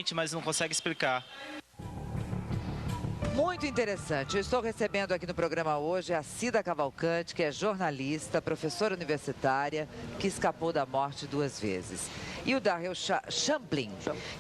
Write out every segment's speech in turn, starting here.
sente, mas não consegue explicar. Muito interessante. Eu estou recebendo aqui no programa hoje a Cida Cavalcante, que é jornalista, professora universitária, que escapou da morte 2 vezes. E o Darrell Champlin,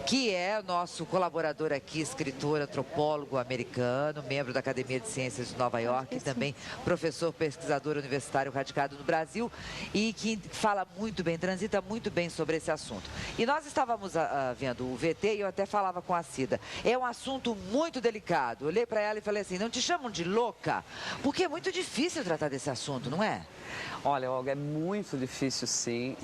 que é nosso colaborador aqui, escritor, antropólogo americano, membro da Academia de Ciências de Nova York, e também professor, pesquisador universitário radicado no Brasil e que fala muito bem, transita muito bem sobre esse assunto. E nós estávamos vendo o VT e eu até falava com a Cida. É um assunto muito delicado. Eu olhei para ela e falei assim, não te chamam de louca? Porque é muito difícil tratar desse assunto, não é? Olha, Olga, é muito difícil, sim.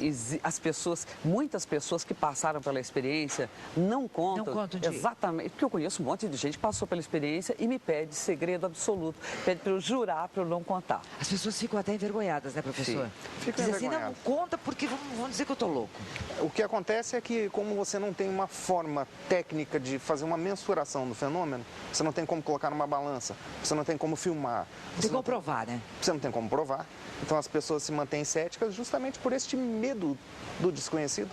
Muitas pessoas que passaram pela experiência não contam. Não contam exatamente, porque eu conheço um monte de gente que passou pela experiência e me pede segredo absoluto. Pede para eu jurar, para eu não contar. As pessoas ficam até envergonhadas, né, professor? Sim. Ficam Diz assim, envergonhadas. não conta porque vão dizer que eu tô louco. O que acontece é que, como você não tem uma forma técnica de fazer uma mensuração do fenômeno, você não tem como colocar numa balança, você não tem como filmar. Tem como provar, né? Você não tem como provar. Então as pessoas se mantêm céticas justamente por este medo do desconhecido.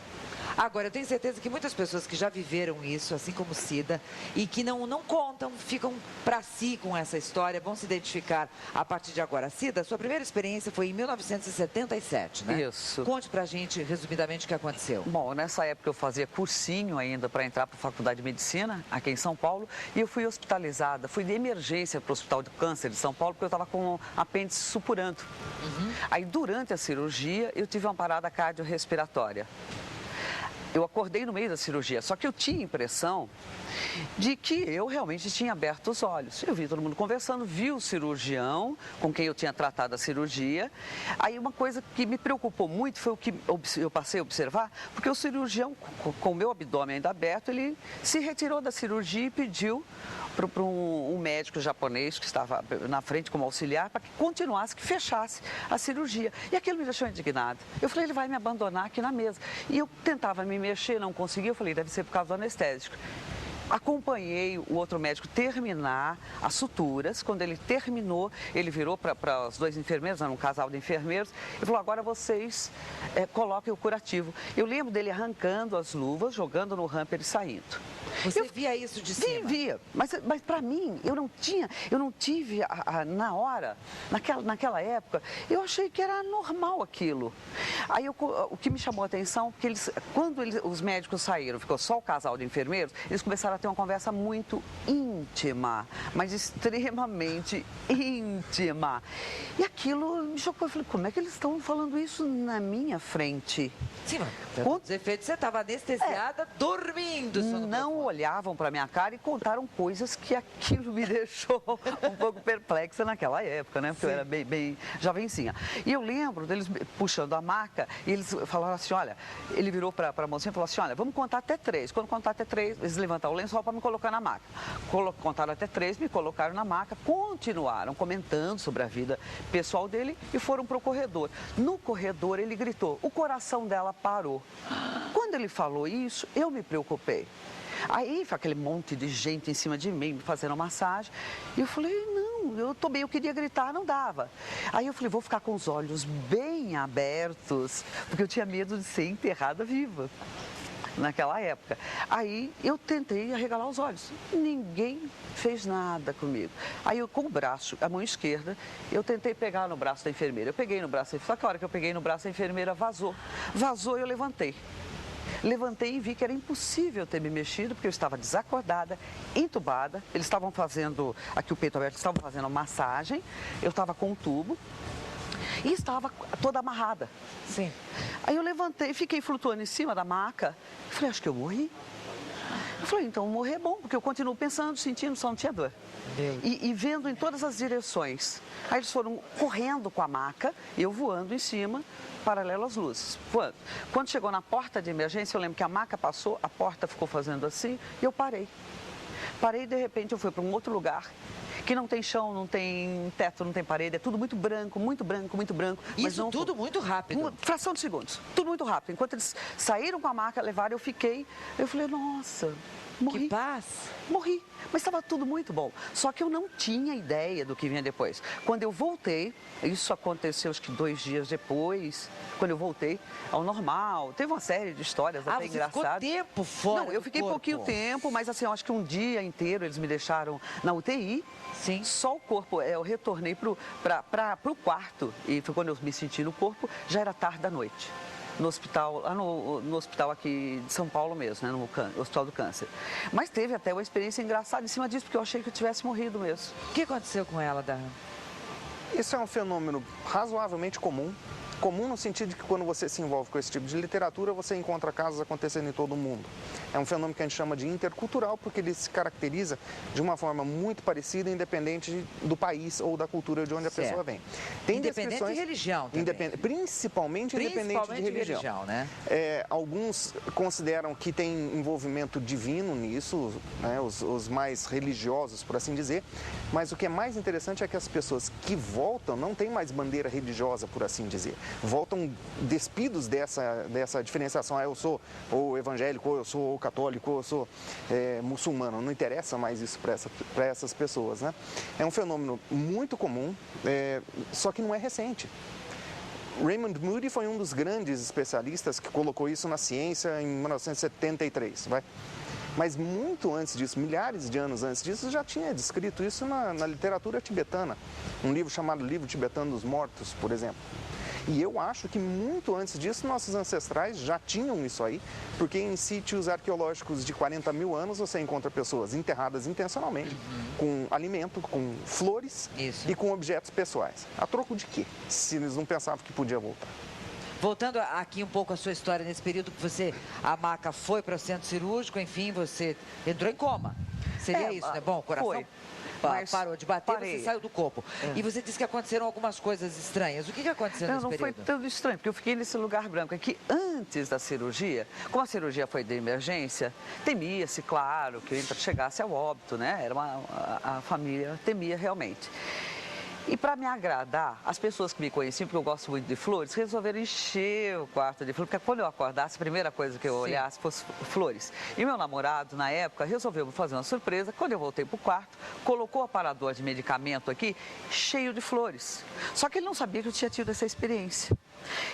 Agora, eu tenho certeza que muitas pessoas que já viveram isso, assim como Cida, e que não contam, ficam para si com essa história, vão se identificar a partir de agora. Cida, sua primeira experiência foi em 1977, né? Isso. Conte pra gente, resumidamente, o que aconteceu. Bom, nessa época eu fazia cursinho ainda para entrar para a Faculdade de Medicina, aqui em São Paulo, e eu fui hospitalizada, fui de emergência para o Hospital de Câncer de São Paulo, porque eu estava com apêndice supurando. Aí, durante a cirurgia, eu tive uma parada cardiorrespiratória. Eu acordei no meio da cirurgia, só que eu tinha a impressão de que eu realmente tinha aberto os olhos. Eu vi todo mundo conversando, vi o cirurgião com quem eu tinha tratado a cirurgia. Aí uma coisa que me preocupou muito foi o que eu passei a observar, porque o cirurgião, com o meu abdômen ainda aberto, ele se retirou da cirurgia e pediu para um médico japonês que estava na frente como auxiliar para que continuasse, que fechasse a cirurgia. E aquilo me deixou indignada. Eu falei, ele vai me abandonar aqui na mesa. E eu tentava me mexer, não conseguia. Eu falei, deve ser por causa do anestésico. Acompanhei o outro médico terminar as suturas. Quando ele terminou, ele virou para os 2 enfermeiros, era um casal de enfermeiros, e falou, agora vocês coloquem o curativo. Eu lembro dele arrancando as luvas, jogando no hamper e saindo. Você via isso de cima? Via, mas para mim, eu não tive na hora, naquela época, eu achei que era normal aquilo. Aí o que me chamou a atenção, porque quando os médicos saíram, ficou só o casal de enfermeiros, eles começaram a ter uma conversa muito íntima, mas extremamente íntima. E aquilo me chocou, eu falei, como é que eles estão falando isso na minha frente? Sim, mas com os efeitos, você estava anestesiada, dormindo. Não olhavam para minha cara e contaram coisas que aquilo me deixou um pouco perplexa naquela época, né? Porque eu era bem jovenzinha. E eu lembro deles puxando a maca e eles falaram assim, olha, ele virou para a mocinha e falou assim, olha, vamos contar até 3. Quando contar até 3, eles levantaram o lençol para me colocar na maca. Contaram até 3, me colocaram na maca, continuaram comentando sobre a vida pessoal dele e foram para o corredor. No corredor ele gritou, o coração dela parou. Quando ele falou isso, eu me preocupei. Aí foi aquele monte de gente em cima de mim, me fazendo massagem. E eu falei, não, eu queria gritar, não dava. Aí eu falei, vou ficar com os olhos bem abertos, porque eu tinha medo de ser enterrada viva naquela época. Aí eu tentei arregalar os olhos. Ninguém fez nada comigo. Aí eu, com o braço, a mão esquerda, eu tentei pegar no braço da enfermeira. Eu peguei no braço da enfermeira, só que a hora que eu peguei no braço da enfermeira vazou. Vazou e eu levantei. Levantei e vi que era impossível ter me mexido, porque eu estava desacordada, entubada. Eles estavam fazendo, aqui o peito aberto, estavam fazendo massagem. Eu estava com um tubo e estava toda amarrada. Sim. Aí eu levantei, fiquei flutuando em cima da maca. Falei, acho que eu morri. Eu falei, então morrer é bom, porque eu continuo pensando, sentindo, só não tinha dor. E vendo em todas as direções. Aí eles foram correndo com a maca, eu voando em cima, paralelo às luzes, voando. Quando chegou na porta de emergência, eu lembro que a maca passou, a porta ficou fazendo assim, e eu parei. Parei e de repente eu fui para um outro lugar, que não tem chão, não tem teto, não tem parede, é tudo muito branco, muito branco, muito branco. Isso não, tudo muito rápido. Fração de segundos, tudo muito rápido. Enquanto eles saíram com a maca, levaram, eu falei, nossa, Morri. Que paz! Morri, mas estava tudo muito bom. Só que eu não tinha ideia do que vinha depois. Quando eu voltei, isso aconteceu acho que 2 dias depois, quando eu voltei ao normal. Teve uma série de histórias até engraçadas. Ficou tempo fora Não, eu fiquei do corpo. pouquinho tempo, mas assim, eu acho que um dia inteiro eles me deixaram na UTI. Sim. Só o corpo, eu retornei para o quarto e foi quando eu me senti no corpo, já era tarde da noite. No hospital, lá no hospital aqui de São Paulo mesmo, né, no Hospital do Câncer. Mas teve até uma experiência engraçada em cima disso, porque eu achei que eu tivesse morrido mesmo. O que aconteceu com ela, Darra? Isso é um fenômeno razoavelmente comum. Comum no sentido de que quando você se envolve com esse tipo de literatura, você encontra casos acontecendo em todo o mundo. É um fenômeno que a gente chama de intercultural, porque ele se caracteriza de uma forma muito parecida, independente do país ou da cultura de onde a pessoa vem. Tem independente de religião também. Principalmente independente de religião. Né? Alguns consideram que tem envolvimento divino nisso, né, os mais religiosos, por assim dizer, mas o que é mais interessante é que as pessoas que voltam não têm mais bandeira religiosa, por assim dizer. Voltam despidos dessa diferenciação. Eu sou ou evangélico, ou eu sou ou católico, ou eu sou muçulmano. Não interessa mais isso para essas pessoas, né? É um fenômeno muito comum, só que não é recente. Raymond Moody foi um dos grandes especialistas que colocou isso na ciência em 1973, Mas muito antes disso, milhares de anos antes disso, já tinha descrito isso na literatura tibetana. Um livro chamado Livro Tibetano dos Mortos, por exemplo. E eu acho que muito antes disso, nossos ancestrais já tinham isso aí, porque em sítios arqueológicos de 40 mil anos você encontra pessoas enterradas intencionalmente, com alimento, com flores e com objetos pessoais. A troco de quê? Se eles não pensavam que podia voltar. Voltando aqui um pouco à sua história, nesse período que a maca foi para o centro cirúrgico, enfim, você entrou em coma. Seria isso, né? Bom, o coração... Foi. Parou de bater, você saiu do corpo. E você disse que aconteceram algumas coisas estranhas. O que aconteceu nesse período? Não foi tão estranho, porque eu fiquei nesse lugar branco. É que antes da cirurgia, como a cirurgia foi de emergência, temia-se, claro, que eu chegasse ao óbito, né? A família temia realmente. E para me agradar, as pessoas que me conheciam, porque eu gosto muito de flores, resolveram encher o quarto de flores, porque quando eu acordasse, a primeira coisa que eu olhasse fosse flores. E meu namorado, na época, resolveu fazer uma surpresa. Quando eu voltei para o quarto, colocou o aparador de medicamento aqui, cheio de flores. Só que ele não sabia que eu tinha tido essa experiência.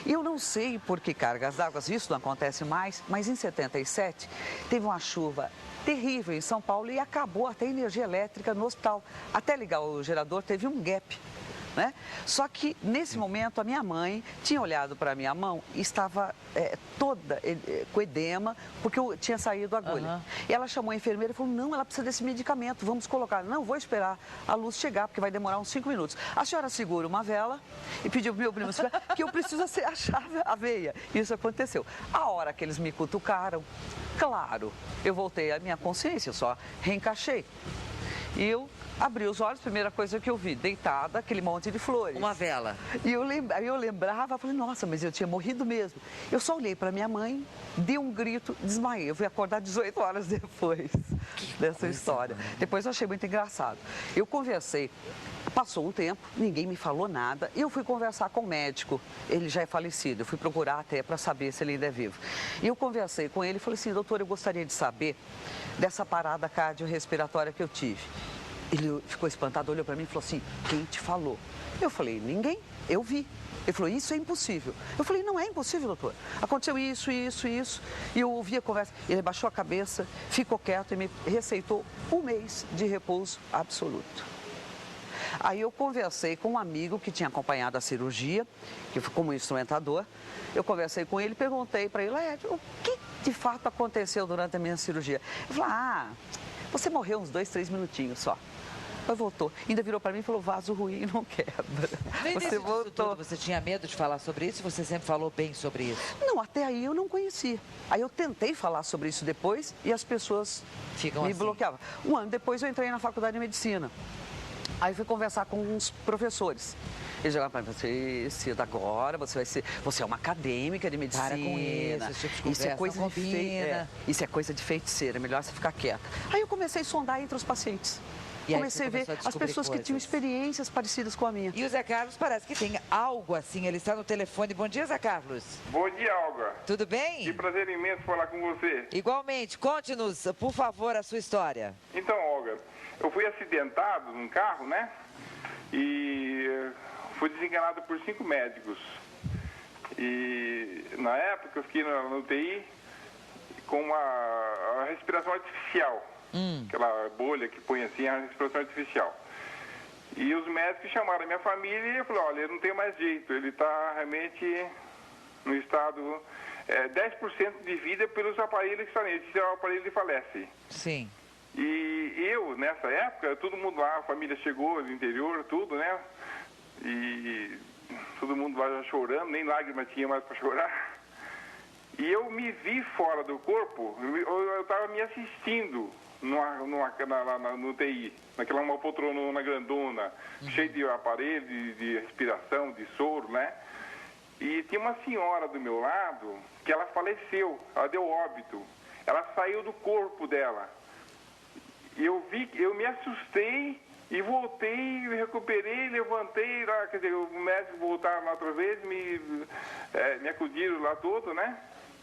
E eu não sei por que cargas d'água, isso não acontece mais, mas em 77 teve uma chuva terrível em São Paulo e acabou até a energia elétrica no hospital. Até ligar o gerador teve um gap, né? Só que nesse momento a minha mãe tinha olhado para a minha mão e estava toda com edema, porque eu tinha saído a agulha. E ela chamou a enfermeira e falou, não, ela precisa desse medicamento, vamos colocar. Não, vou esperar a luz chegar, porque vai demorar uns 5 minutos. A senhora segura uma vela e pediu para o meu primo que eu preciso achar a veia. Isso aconteceu. A hora que eles me cutucaram, claro, eu voltei à minha consciência, eu só reencaixei. E eu abri os olhos, primeira coisa que eu vi, deitada, aquele monte de flores. Uma vela. E eu lembrava, falei, nossa, mas eu tinha morrido mesmo. Eu só olhei para minha mãe, dei um grito, desmaiei. Eu fui acordar 18 horas depois dessa história. Depois eu achei muito engraçado. Eu conversei, passou um tempo, ninguém me falou nada. E eu fui conversar com o médico, ele já é falecido. Eu fui procurar até para saber se ele ainda é vivo. E eu conversei com ele e falei assim, doutor, eu gostaria de saber dessa parada cardiorrespiratória que eu tive. Ele ficou espantado, olhou para mim e falou assim, quem te falou? Eu falei, ninguém, eu vi. Ele falou, isso é impossível. Eu falei, não é impossível, doutor. Aconteceu isso, isso, isso. E eu ouvi a conversa. Ele baixou a cabeça, ficou quieto e me receitou 1 mês de repouso absoluto. Aí eu conversei com um amigo que tinha acompanhado a cirurgia, que foi como instrumentador. Eu conversei com ele e perguntei para ele, o que de fato aconteceu durante a minha cirurgia? Ele falou, você morreu uns 2, 3 minutinhos só. Mas voltou. Ainda virou para mim e falou, vaso ruim não quebra. Você voltou. Você tinha medo de falar sobre isso? Você sempre falou bem sobre isso? Não, até aí eu não conhecia. Aí eu tentei falar sobre isso depois e as pessoas me bloqueavam. 1 ano depois eu entrei na faculdade de medicina. Aí fui conversar com uns professores. Eles falaram para mim, Cida, agora você é uma acadêmica de medicina. Para com isso, esse tipo de isso é coisa de isso é coisa de feiticeira, é melhor você ficar quieta. Aí eu comecei a sondar entre os pacientes. E aí comecei a você ver começou a as pessoas que tinham coisas. experiências parecidas com a minha. E o Zé Carlos parece que tem algo assim, ele está no telefone. Bom dia, Zé Carlos. Bom dia, Olga. Tudo bem? Que prazer imenso falar com você. Igualmente, conte-nos, por favor, a sua história. Então, Olga, eu fui acidentado num carro, né? E fui desenganado por 5 médicos. E na época eu fiquei na UTI com uma respiração artificial. Aquela bolha que põe assim, a respiração artificial. E os médicos chamaram a minha família e falaram, olha, ele não tem mais jeito, ele está realmente no estado 10% de vida pelos aparelhos que estão nele, se o aparelho ele falece. Sim. E eu, nessa época, todo mundo lá, a família chegou do interior, tudo, né? E todo mundo lá já chorando, nem lágrima tinha mais para chorar. E eu me vi fora do corpo, eu estava me assistindo no UTI, naquela uma poltrona grandona, cheia de aparelho, de respiração, de soro, né? E tinha uma senhora do meu lado que ela faleceu, ela deu óbito. Ela saiu do corpo dela. E eu me assustei e voltei, me recuperei, levantei lá, quer dizer, o médico voltaram lá outra vez, me acudiram lá todo, né?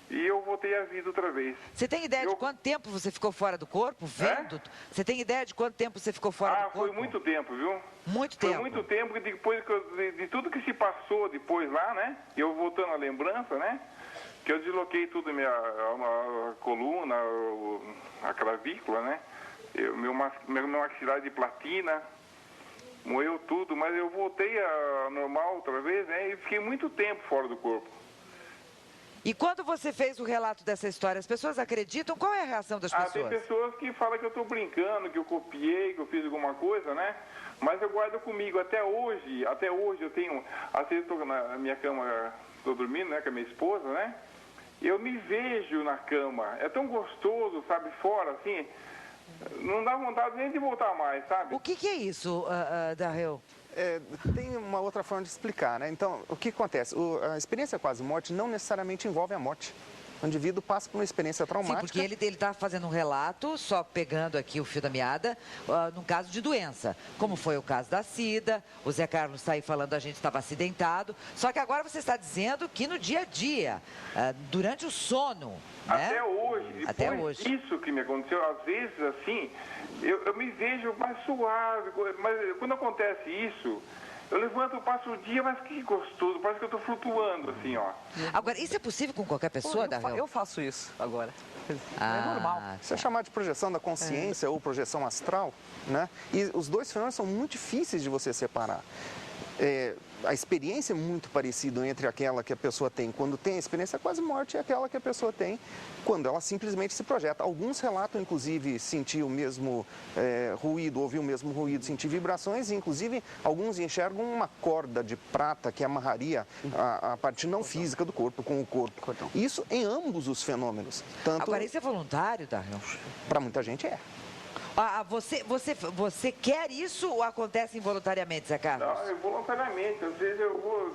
E eu voltei à vida outra vez. Você tem ideia de quanto tempo você ficou fora do corpo, vendo? Você tem ideia de quanto tempo você ficou fora do corpo? Foi muito tempo, viu? Muito tempo. Foi muito tempo, que depois de tudo que se passou depois lá, né? Eu voltando à lembrança, né? Que eu desloquei tudo, a coluna, a clavícula, né? Meu maxilar de platina, moeu tudo, mas eu voltei a normal outra vez, né? E fiquei muito tempo fora do corpo. E quando você fez o relato dessa história, as pessoas acreditam? Qual é a reação das pessoas? Tem pessoas que falam que eu estou brincando, que eu copiei, que eu fiz alguma coisa, né? Mas eu guardo comigo. Até hoje eu tenho... Assim, eu estou na minha cama, estou dormindo, né, com a minha esposa, né? Eu me vejo na cama. É tão gostoso, sabe, fora, assim... Não dá vontade nem de voltar mais, sabe? O que é isso, Darrell? Tem uma outra forma de explicar, né? Então, o que acontece? A experiência quase-morte não necessariamente envolve a morte. O indivíduo passa por uma experiência traumática. Sim, porque ele está fazendo um relato, só pegando aqui o fio da meada, num caso de doença. Como foi o caso da SIDA, o Zé Carlos está aí falando, a gente estava acidentado. Só que agora você está dizendo que no dia a dia, durante o sono... Até hoje, Até hoje. Isso que me aconteceu, às vezes, assim, eu me vejo mais suave, mas quando acontece isso, eu levanto, eu passo o dia, mas que gostoso, parece que eu estou flutuando, assim, ó. Agora, isso é possível com qualquer pessoa, Darrell? Eu faço isso agora. É normal. Isso é chamado de projeção da consciência ou projeção astral, né? E os dois fenômenos são muito difíceis de você separar. A experiência é muito parecida entre aquela que a pessoa tem quando tem a experiência quase morte e aquela que a pessoa tem quando ela simplesmente se projeta. Alguns relatam, inclusive, sentir o mesmo ruído, ouvir o mesmo ruído, sentir vibrações, e, inclusive, alguns enxergam uma corda de prata que amarraria a parte não física do corpo com o corpo. Isso em ambos os fenômenos. Agora, isso é voluntário, Darrell? Para muita gente é. Você quer isso ou acontece involuntariamente, Zé Carlos? Não, voluntariamente. Às vezes eu vou...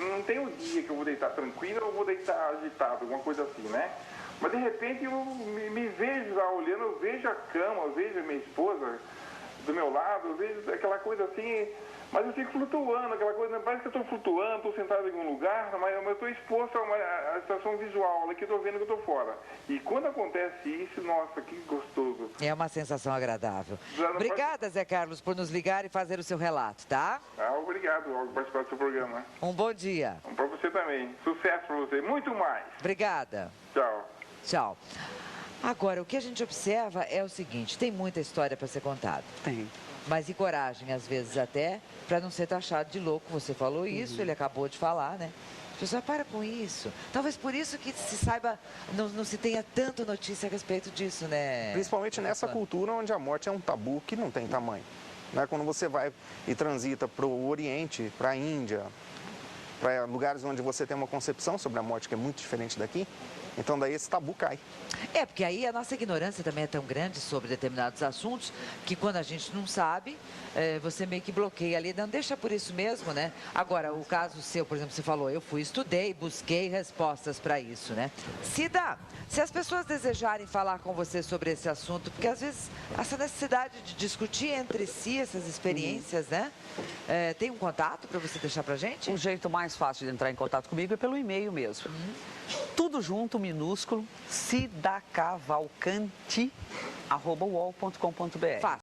não tem um dia que eu vou deitar tranquilo ou vou deitar agitado, alguma coisa assim, né? Mas, de repente, eu me vejo lá olhando, eu vejo a cama, eu vejo a minha esposa do meu lado, eu vejo aquela coisa assim... Mas eu fico flutuando, aquela coisa, parece que eu estou flutuando, estou sentado em algum lugar, mas eu estou exposto a situação visual, aqui estou vendo que eu estou fora. E quando acontece isso, nossa, que gostoso. É uma sensação agradável. Obrigada, Zé Carlos, por nos ligar e fazer o seu relato, tá? Obrigado por participar do seu programa. Um bom dia. Para você também. Sucesso para você. Muito mais. Obrigada. Tchau. Tchau. Agora, o que a gente observa é o seguinte, tem muita história para ser contada. Tem. Mas e coragem, às vezes até, para não ser taxado de louco. Você falou isso, ele acabou de falar, né? A pessoa para com isso. Talvez por isso que se saiba, não se tenha tanta notícia a respeito disso, né? Principalmente nessa cultura onde a morte é um tabu que não tem tamanho. Né? Quando você vai e transita para o Oriente, para a Índia, para lugares onde você tem uma concepção sobre a morte que é muito diferente daqui, então daí esse tabu cai. Porque aí a nossa ignorância também é tão grande sobre determinados assuntos que quando a gente não sabe, você meio que bloqueia ali, não deixa por isso mesmo, né? Agora, o caso seu, por exemplo, você falou, eu estudei, busquei respostas para isso, né? Cida, se as pessoas desejarem falar com você sobre esse assunto, porque às vezes essa necessidade de discutir entre si essas experiências, né? Tem um contato para você deixar pra gente? O jeito mais fácil de entrar em contato comigo é pelo e-mail mesmo. Tudo junto, minúsculo, cidacavalcante@uol.com.br.